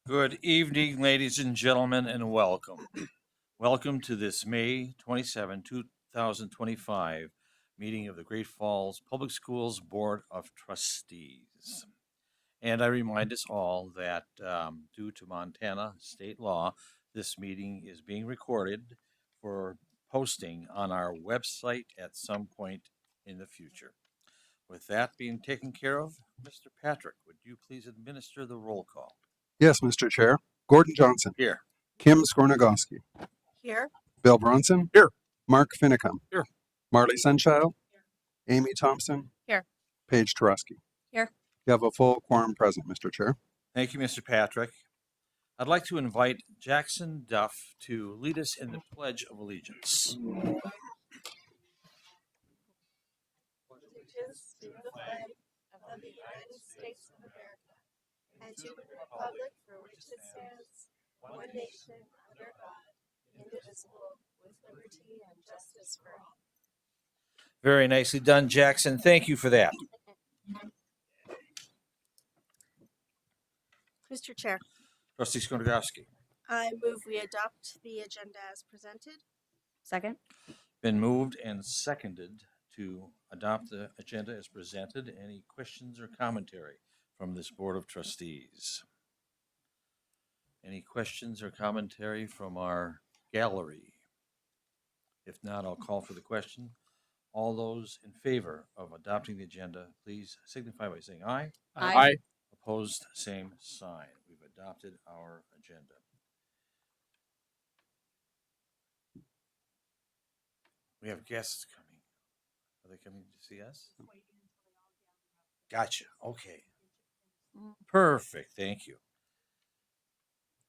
Good evening, ladies and gentlemen, and welcome. Welcome to this May 27, 2025 meeting of the Great Falls Public Schools Board of Trustees. And I remind us all that due to Montana state law, this meeting is being recorded for posting on our website at some point in the future. With that being taken care of, Mr. Patrick, would you please administer the roll call? Yes, Mr. Chair. Gordon Johnson. Here. Kim Skornagowski. Here. Bill Bronson. Here. Mark Finicum. Here. Marley Sunchild. Amy Thompson. Here. Paige Tureski. Here. You have a full quorum present, Mr. Chair. Thank you, Mr. Patrick. I'd like to invite Jackson Duff to lead us in the Pledge of Allegiance. Allegiance to the flag of the United States of America and to the republic for which it stands, one nation under God, indivisible, with liberty and justice for all. Very nicely done, Jackson. Thank you for that. Mr. Chair, Trustee Skornagowski. I move we adopt the agenda as presented. Second. Been moved and seconded to adopt the agenda as presented. Any questions or commentary from this Board of Trustees? Any questions or commentary from our gallery? If not, I'll call for the question. All those in favor of adopting the agenda, please signify by saying aye. Aye. Opposed, same sign. We've adopted our agenda. We have guests coming. Are they coming to see us? Gotcha. Okay. Perfect. Thank you.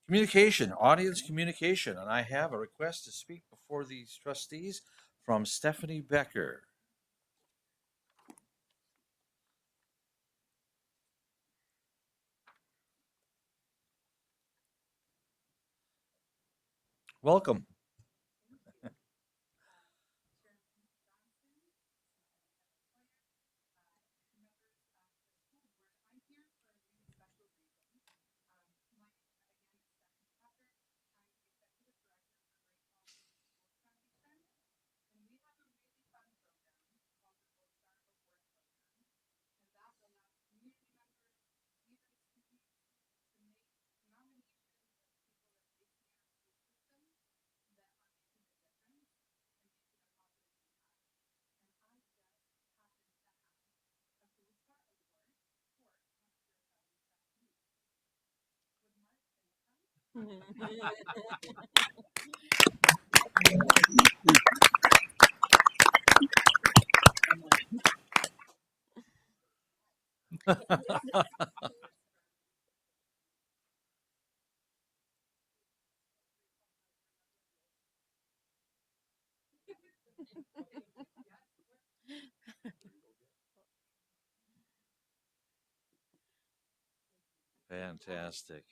Communication, audience communication. And I have a request to speak before these trustees from Stephanie Becker. Welcome. Fantastic.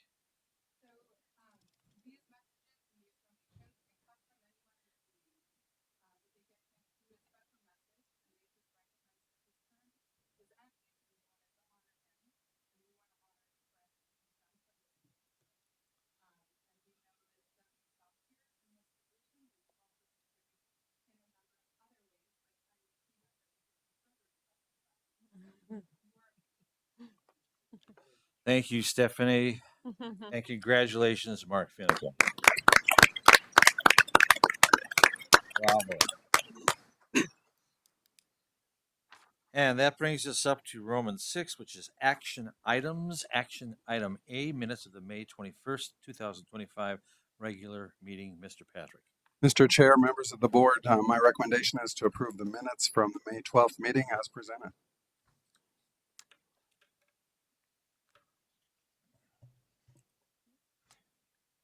Thank you, Stephanie. And congratulations, Mark Finicum. Bravo. And that brings us up to Roman 6, which is action items. Action item A, minutes of the May 21st, 2025 regular meeting. Mr. Patrick. Mr. Chair, members of the board, my recommendation is to approve the minutes from the May 12th meeting as presented.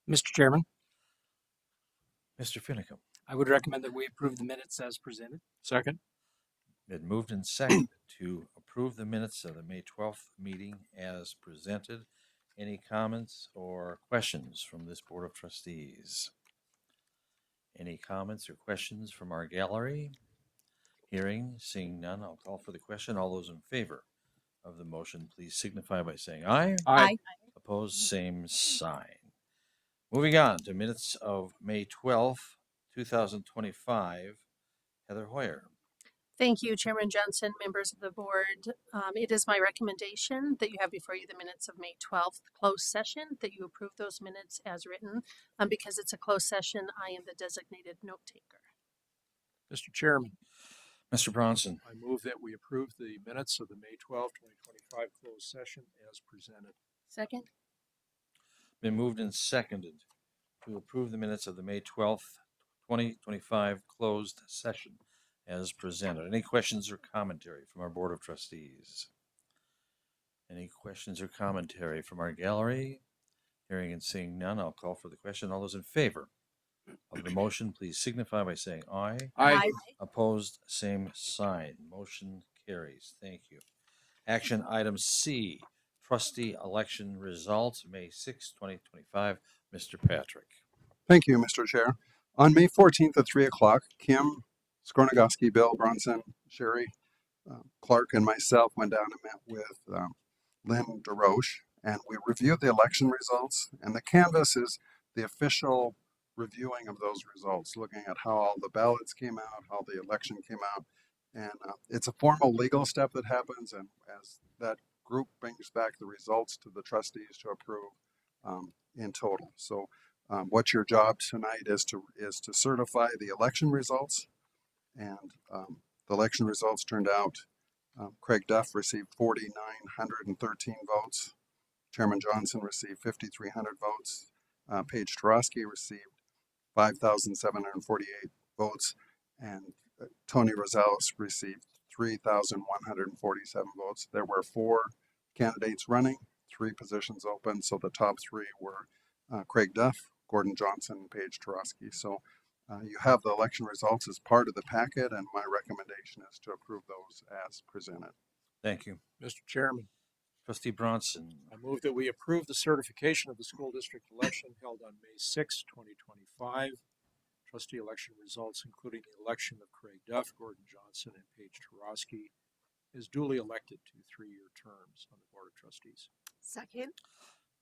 Mr. Chairman, Mr. Finicum. I would recommend that we approve the minutes as presented. Second. Been moved and seconded to approve the minutes of the May 12th meeting as presented. Any comments or questions from this Board of Trustees? Any comments or questions from our gallery? Hearing, seeing none, I'll call for the question. All those in favor of the motion, please signify by saying aye. Aye. Opposed, same sign. Moving on to minutes of May 12th, 2025. Heather Hoyer. Thank you, Chairman Johnson, members of the board. It is my recommendation that you have before you the minutes of May 12th closed session, that you approve those minutes as written. Because it's a closed session, I am the designated note taker. Mr. Chairman, Mr. Bronson. I move that we approve the minutes of the May 12th, 2025 closed session as presented. Second? Been moved and seconded to approve the minutes of the May 12th, 2025 closed session as presented. Any questions or commentary from our Board of Trustees? Any questions or commentary from our gallery? Hearing and seeing none, I'll call for the question. All those in favor of the motion, please signify by saying aye. Aye. Opposed, same sign. Motion carries. Thank you. Action item C, trustee election results, May 6, 2025. Mr. Patrick. Thank you, Mr. Chair. On May 14th at 3 o'clock, Kim Skornagowski, Bill Bronson, Sherry Clark, and myself went down and met with Lynn DeRoche, and we reviewed the election results. And the canvas is the official reviewing of those results, looking at how all the ballots came out, how the election came out. And it's a formal legal step that happens, and as that group brings back the results to the trustees to approve in total. So what your job tonight is to certify the election results, and the election results turned out. Craig Duff received 4,913 votes. Chairman Johnson received 5,300 votes. Paige Tarosky received 5,748 votes, and Tony Rosales received 3,147 votes. There were 4 candidates running, 3 positions open, so the top 3 were Craig Duff, Gordon Johnson, and Paige Tarosky. So you have the election results as part of the packet, and my recommendation is to approve those as presented. Thank you. Mr. Chairman, Trustee Bronson. I move that we approve the certification of the school district election held on May 6, 2025. Trustee election results, including the election of Craig Duff, Gordon Johnson, and Paige Tarosky, is duly elected to 3-year terms on the Board of Trustees. Second.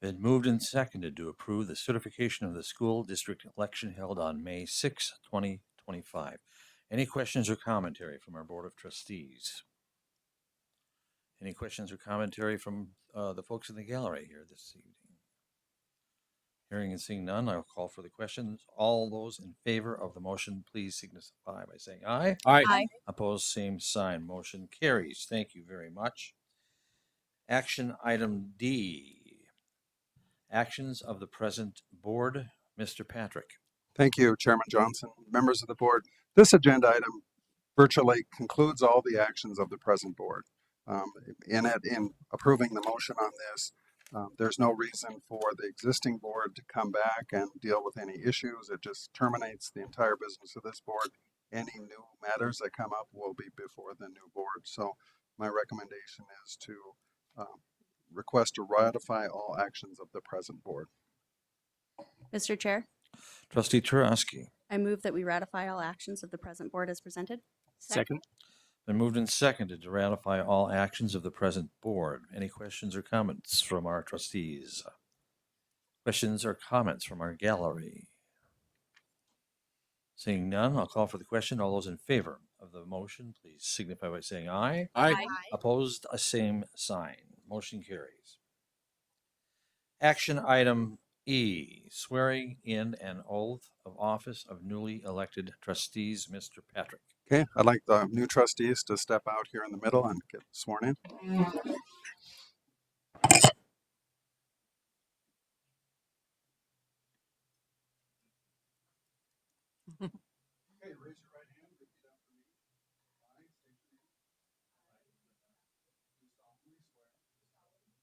Been moved and seconded to approve the certification of the school district election held on May 6, 2025. Any questions or commentary from our Board of Trustees? Any questions or commentary from the folks in the gallery here this evening? Hearing and seeing none, I'll call for the questions. All those in favor of the motion, please signify by saying aye. Aye. Opposed, same sign. Motion carries. Thank you very much. Action item D. Actions of the present board. Mr. Patrick. Thank you, Chairman Johnson, members of the board. This agenda item virtually concludes all the actions of the present board. In approving the motion on this, there's no reason for the existing board to come back and deal with any issues. It just terminates the entire business of this board. Any new matters that come up will be before the new board. So my recommendation is to request to ratify all actions of the present board. Mr. Chair, Trustee Tarosky. I move that we ratify all actions of the present board as presented. Second. Been moved and seconded to ratify all actions of the present board. Any questions or comments from our trustees? Questions or comments from our gallery? Seeing none, I'll call for the question. All those in favor of the motion, please signify by saying aye. Aye. Opposed, a same sign. Motion carries. Action item E, swearing in an oath of office of newly elected trustees. Mr. Patrick. Okay, I'd like the new trustees to step out here in the middle and get sworn in. Okay, raise your right hand, repeat after me. I state your name. Do solemnly swear that I will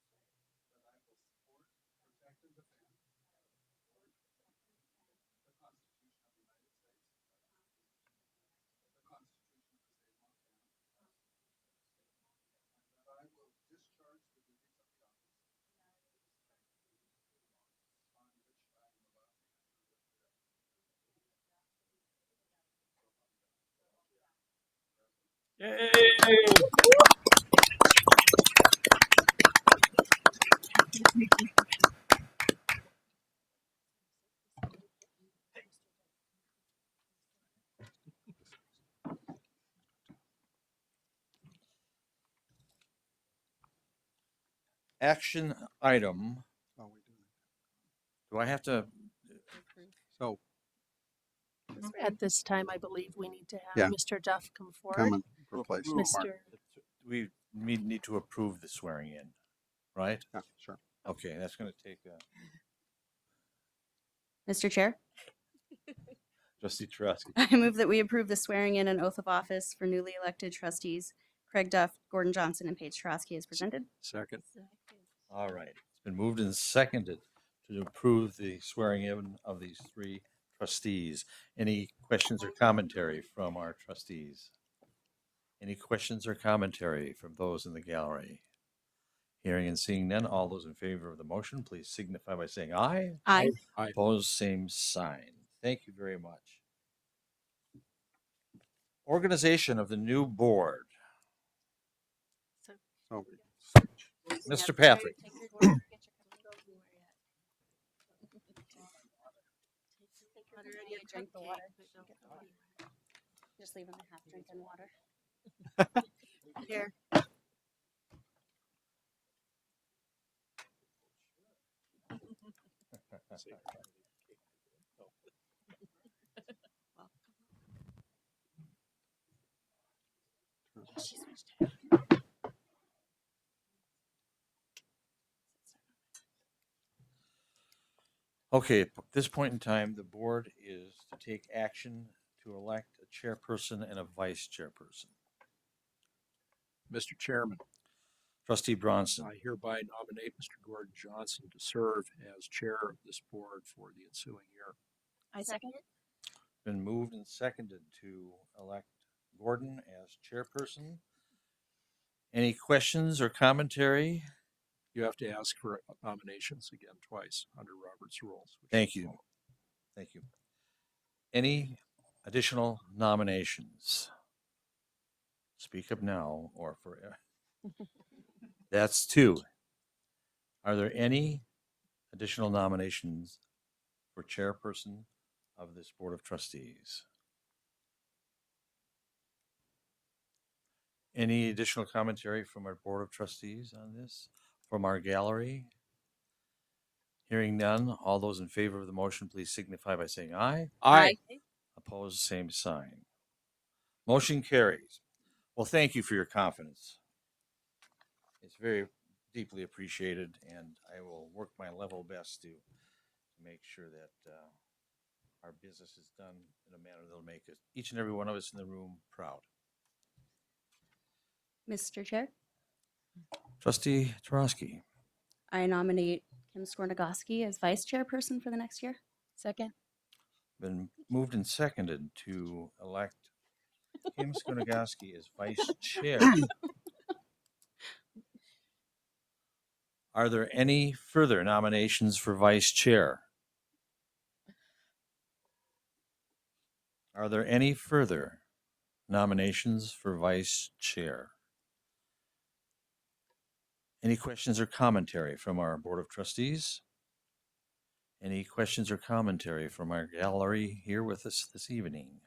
support, protect, and defend the Constitution of the United States, the Constitution of the State of Montana, and that I will discharge the duties of the office on which I am about to enter with fidelity. Yay! Action item. Oh, we do. Do I have to? So At this time, I believe we need to Yeah. have Mr. Duff come come forward. and replace Approve. Mark. Mr. We need to approve the swearing in, right? Yeah, sure. Okay, that's going to take Mr. Chair, Trustee Tarasky. I move that we approve the swearing in and oath of office for newly elected trustees Craig Duff, Gordon Johnson, and Paige Trosky as presented. Second. All right. It's been moved and seconded to approve the swearing in of these three trustees. Any questions or commentary from our trustees? Any questions or commentary from those in the gallery? Hearing and seeing none, all those in favor of the motion, please signify by saying aye. Aye. Aye. Opposed, same sign. Thank you very much. Organization of the new board. So Mr. Patrick. Just leave them a half drink and water. Here. Okay, at this point in time, the board is to take action to elect a chairperson and a vice chairperson. Mr. Chairman, Trustee Bronson. I hereby nominate Mr. Gordon Johnson to serve as chair of this board for the ensuing year. I second it. Been moved and seconded to elect Gordon as chairperson. Any questions or commentary? You have to ask for nominations again twice under Robert's rules. Thank you. Thank you. Any additional nominations? Speak up now or forever. That's two. Are there any additional nominations for chairperson of this Board of Trustees? Any additional commentary from our Board of Trustees on this? From our gallery? Hearing none, all those in favor of the motion, please signify by saying aye. Aye. Opposed, same sign. Motion carries. Well, thank you for your confidence. It's very deeply appreciated, and I will work my level best to make sure that our business is done in a manner that will make each and every one of us in the room proud. Mr. Chair, Trustee Tarosky. I nominate Kim Skornagoski as vice chairperson for the next year. Second. Been moved and seconded to elect Kim Skornagoski as vice chair. Are there any further nominations for vice chair? Are there any further nominations for vice chair? Any questions or commentary from our Board of Trustees? Any questions or commentary from our gallery here with us this evening?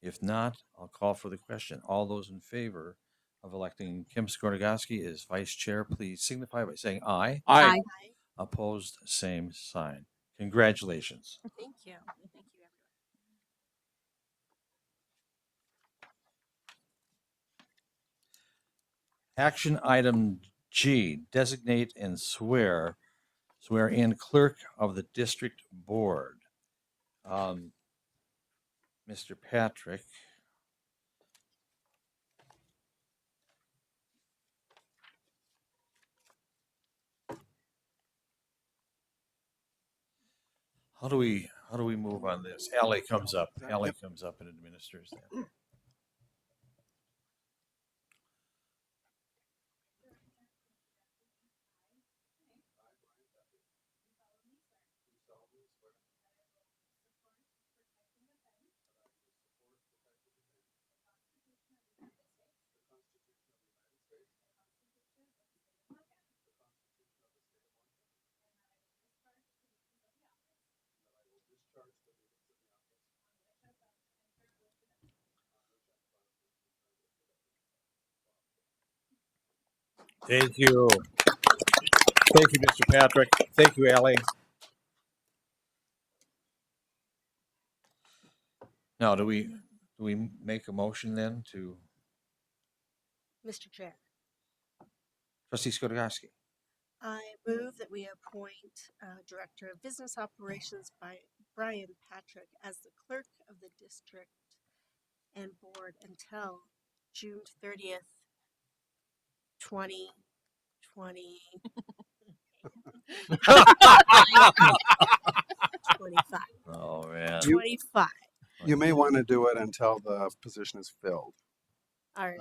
If not, I'll call for the question. All those in favor of electing Kim Skornagoski as vice chair, please signify by saying aye. Aye. Opposed, same sign. Congratulations. Thank you. Thank you, everyone. Action item G, designate and swear in clerk of the district board. Mr. Patrick. How do we move on this? Allie comes up. Allie comes up and administers that. Thank you. Thank you, Mr. Patrick. Thank you, Ally. Now, do we make a motion then to Mr. Chair, trustee Skodaski? I move that we appoint Director of Business Operations by Brian Patrick as the clerk of the district and board until June 30th, 2020. 25. Oh man. You- 25. You may want to do it until the position is filled. All right.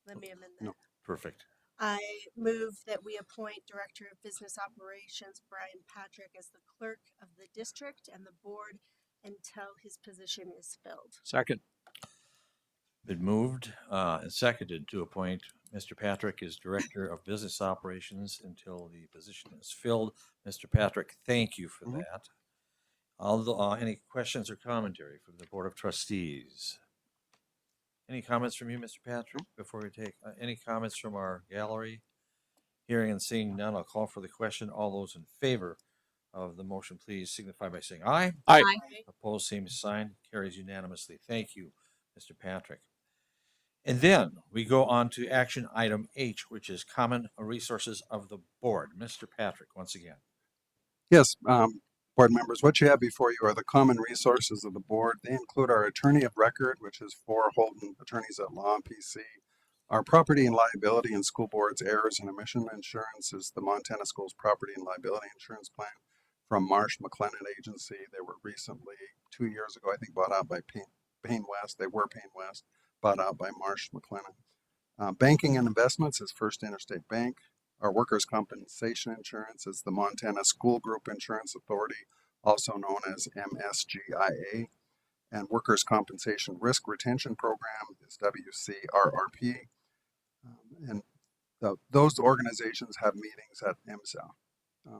Let me amend that. No. Perfect. I move that we appoint Director of Business Operations Brian Patrick as the clerk of the district and the board until his position is filled. Second. Been moved and seconded to appoint Mr. Patrick as Director of Business Operations until the position is filled. Mr. Patrick, thank you for Mhm. that. Any questions or commentary from the Board of Trustees? Any comments from you, Mr. Patrick, before we take any comments from our gallery? Hearing and seeing none, I'll call for the question. All those in favor of the motion, please signify by saying aye. Aye. Opposed, same sign. Carries unanimously. Thank you, Mr. Patrick. And then we go on to action item H, which is common resources of the board. Mr. Patrick, once again. Yes, board members, what you have before you are the common resources of the board. They include our attorney of record, which is 4 Holden Attorneys at Law, PC. Our property and liability and school board's errors and omission insurance is the Montana Schools Property and Liability Insurance Plan from Marsh McLennan Agency. They were recently, 2 years ago, I think, bought out by Payne West. They were Payne West, bought out by Marsh McLennan. Banking and investments is First Interstate Bank. Our workers' compensation insurance is the Montana School Group Insurance Authority, also known as MSGIA. And Workers' Compensation Risk Retention Program is WCRRP. And those organizations have meetings at MSA.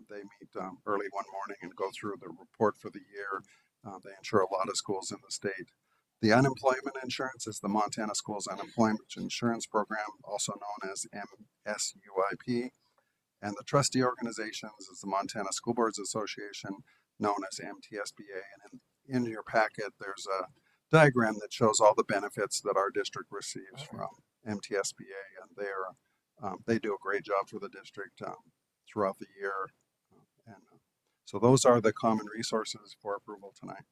They meet early one morning and go through the report for the year. They insure a lot of schools in the state. The unemployment insurance is the Montana Schools Unemployment Insurance Program, also known as MSUIP. And the trustee organizations is the Montana School Boards Association, known as MTSBA. And in your packet, there's a diagram that shows all the benefits that our district receives from MTSBA. And they do a great job for the district throughout the year. So those are the common resources for approval tonight.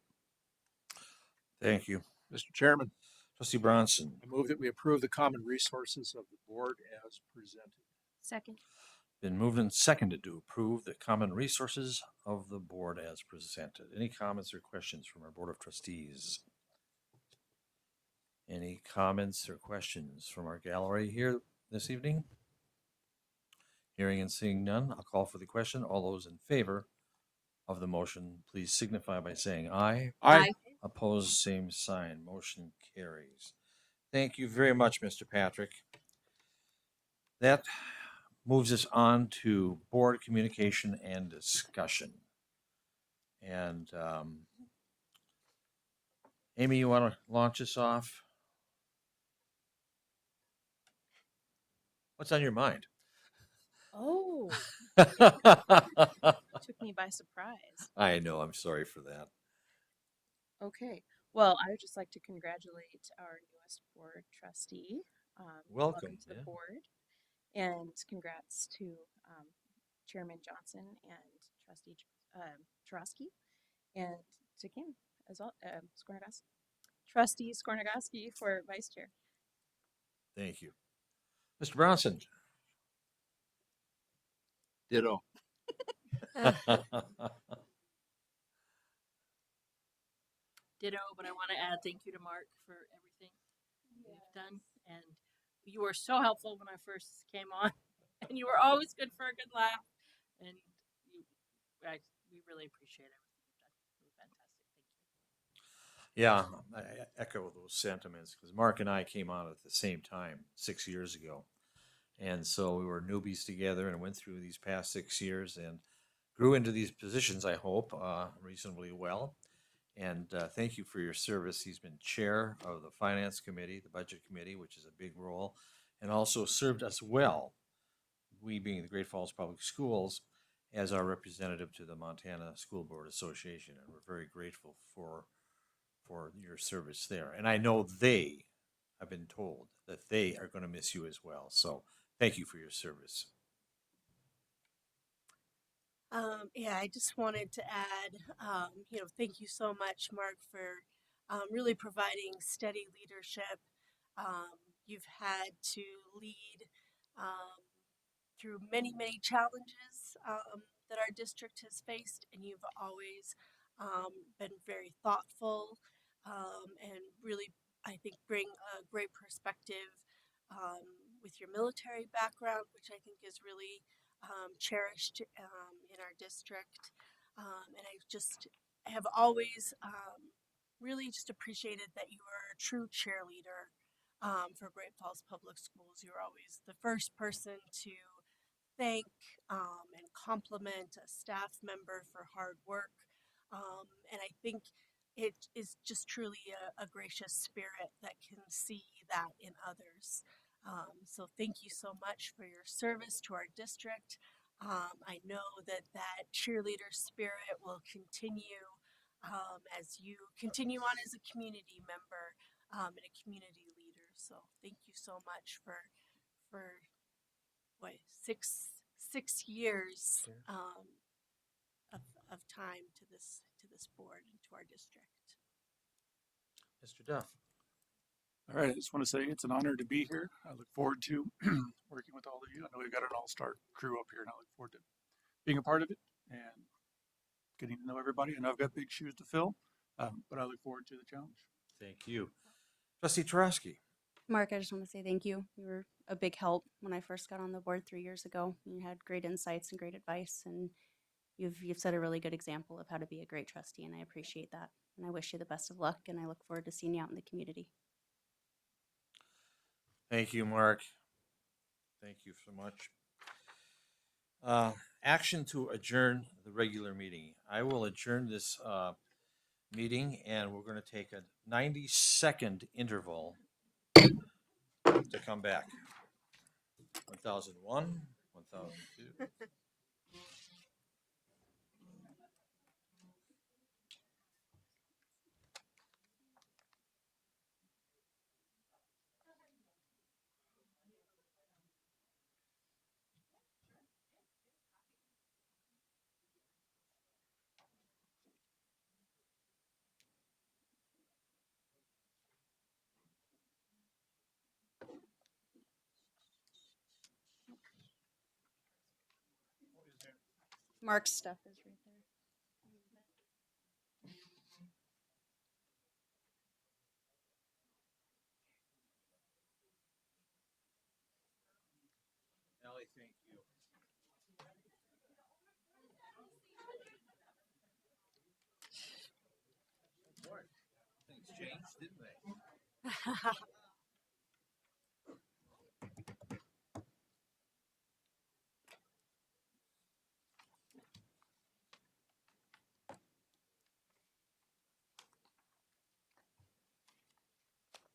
Thank you. Mr. Chairman, Trustee Bronson. I move that we approve the common resources of the board as presented. Second. Been moved and seconded to approve the common resources of the board as presented. Any comments or questions from our Board of Trustees? Any comments or questions from our gallery here this evening? Hearing and seeing none, I'll call for the question. All those in favor of the motion, please signify by saying aye. Aye. Opposed, same sign. Motion carries. Thank you very much, Mr. Patrick. That moves us on to board communication and discussion. And Amy, you want to launch us off? What's on your mind? Oh, took me by surprise. I know. I'm sorry for that. Okay. Well, I would just like to congratulate our newest board trustee. Welcome, to the yeah. board. And congrats to Chairman Johnson and Trustee Trotsky and to Kim as well, Trustee Skornagowski for Vice Chair. Thank you. Mr. Bronson. Ditto. Ditto, but I want to add thank you to Mark for everything you've done. And you were so helpful when I first came on, and you were always good for a good laugh. And we really appreciate everything you've done. You're fantastic. Thank you. Yeah, I echo those sentiments because Mark and I came on at the same time 6 years ago. And so we were newbies together and went through these past 6 years and grew into these positions, I hope, reasonably well. And thank you for your service. He's been chair of the Finance Committee, the Budget Committee, which is a big role, and also served us well we being the Great Falls Public Schools, as our representative to the Montana School Board Association, and we're very grateful for your service there. And I know they have been told that they are going to miss you as well. So thank you for your service. Yeah, I just wanted to add, thank you so much, Mark, for really providing steady leadership. You've had to lead through many, many challenges that our district has faced, and you've always been very thoughtful and really, I think, bring a great perspective with your military background, which I think is really cherished in our district. And I just have always really just appreciated that you are a true cheerleader for Great Falls Public Schools. You're always the first person to thank and compliment a staff member for hard work. And I think it is just truly a gracious spirit that can see that in others. So thank you so much for your service to our district. I know that cheerleader spirit will continue as you continue on as a community member and a community leader. So thank you so much for what 6 years of time to this board and to our district. Mr. Duff. All right, I just want to say it's an honor to be here. I look forward to working with all of you. I know we've got an all-star crew up here, and I look forward to being a part of it and getting to know everybody. I know I've got big shoes to fill, but I look forward to the challenge. Thank you. Trustee Tarosky. Mark, I just want to say thank you. You were a big help when I first got on the board 3 years ago. You had great insights and great advice, and you've set a really good example of how to be a great trustee, and I appreciate that. And I wish you the best of luck, and I look forward to seeing you out in the community. Thank you, Mark. Thank you so much. Action to adjourn the regular meeting. I will adjourn this meeting, and we're going to take a 90-second interval to come back. 1001, 1002. Mark's stuff is right there. Ellie, thank you. Boy, things changed, didn't they?